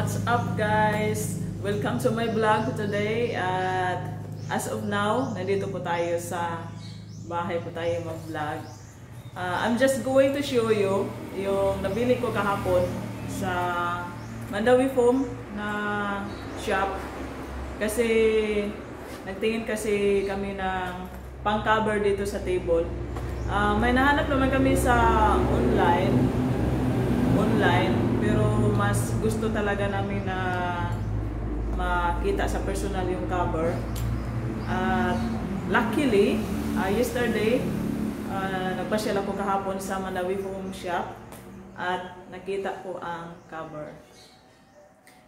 What's up guys? Welcome to my vlog today at as of now, nandito po tayo sa bahay po tayo mag-vlog. I'm just going to show you yung nabili ko kahapon sa Mandawi Foam na shop kasi nagtingin kasi kami ng pang-cover dito sa table. May nahanap naman kami sa online pero mas gusto talaga namin na makita sa personal yung cover. Luckily, yesterday nagpasyal ako kahapon sa Mandawi Foam shop at nakita ko ang cover.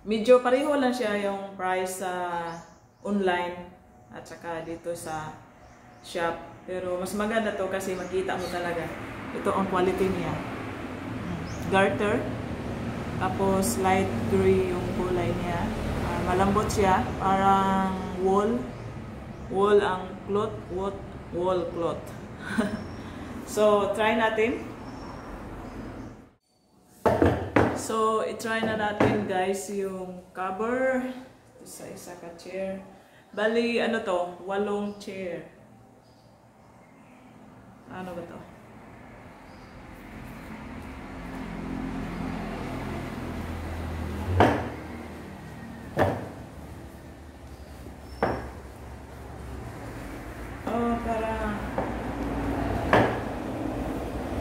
Medyo pareho lang siya yung price sa online at saka dito sa shop, pero mas maganda to kasi makita mo talaga ito ang quality niya. Garter, tapos light gray yung kulay niya. Malambot siya, parang wool ang cloth, wool cloth. So try natin. So i-try na natin guys yung cover sa isa ka chair. Bali ano to, 8 chair. Ano ba to? Para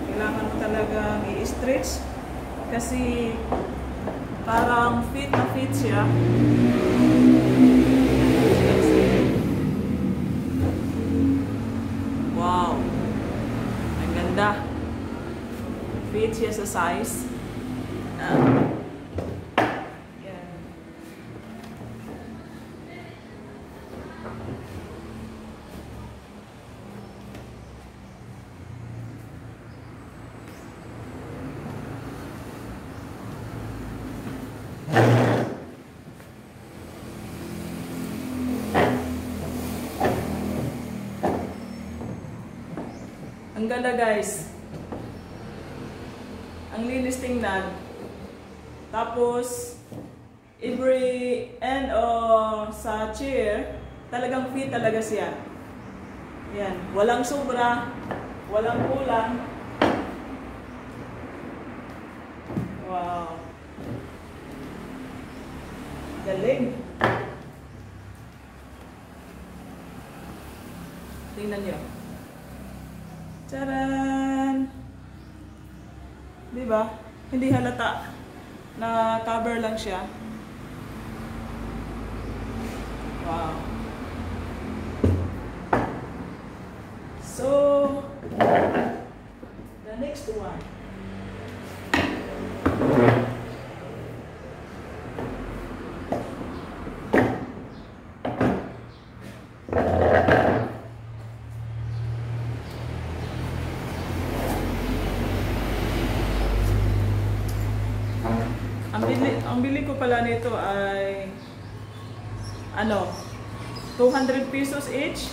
kailangan mo talagang i-stretch kasi parang fit na fit siya. Wow, ang ganda, fit siya sa size. Ang ganda guys. Ang linis tingnan. Tapos every end sa chair, talagang fit talaga siya. Yan, walang sobra, walang kulang. Wow. Galing. Tingnan niyo. Charan! Diba? Hindi halata na cover lang siya. Wow! So, the next one. Ang bili ko pala nito ay 200 pesos each.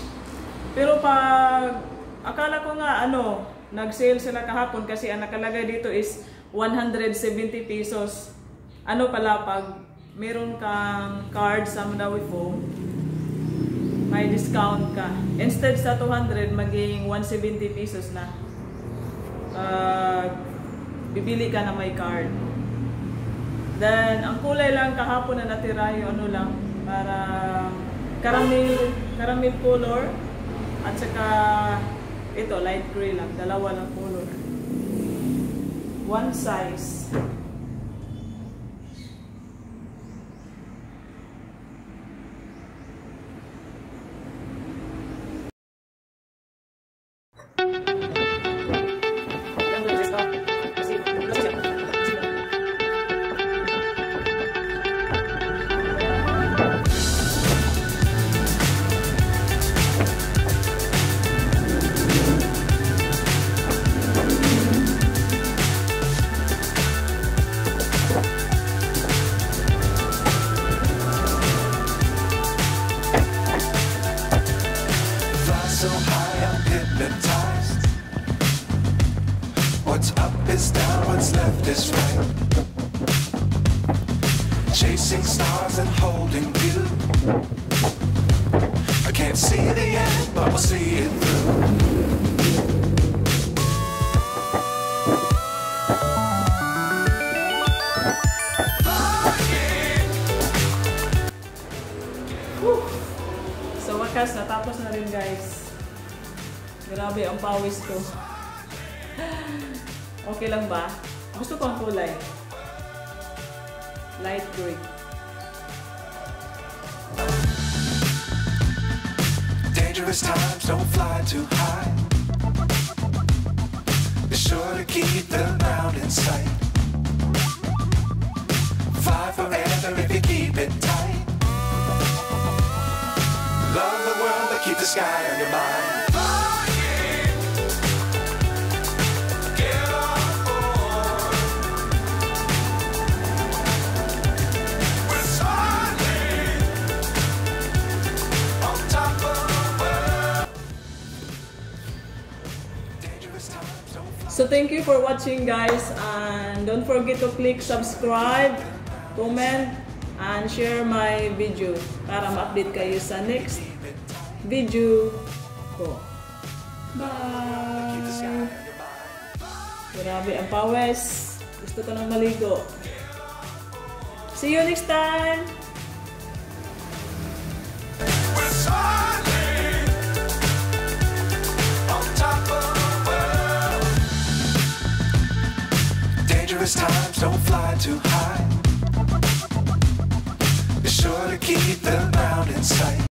Pero pag akala ko nga nag-sale sila kahapon kasi ang nakalagay dito is 170 pesos. Pala pag meron kang card sa Mandawi Foam, may discount ka. Instead sa 200 maging 170 pesos na. Bibili ka na may card. Then, ang kulay lang kahapon na natira yung para caramel color at saka ito, light gray lang. Dalawa lang color. One size. So high, I'm hypnotized. What's up is down, what's left is right. chasing stars and holding you. I can't see the end, but we'll see it through. Sa wakas, natapos na rin guys. Grabe ang pawis ko. Okay lang ba? Gusto ko ang kulay. Light gray. Dangerous times, don't fly too high. Be sure to keep the ground in sight. Fly forever if you keep it tight. Love the world, but keep the sky on your mind. Get on board. We're soaring on top of the world. Dangerous times, don't fly. So thank you for watching guys, and don't forget to click subscribe, comment, and share my video para ma-update kayo sa next video ko. Bye! Grabe ang pawis. Gusto ko nang maligo. See you next time! We're soaring on top of the world. Dangerous times, don't fly too high. Be sure to keep the ground in sight.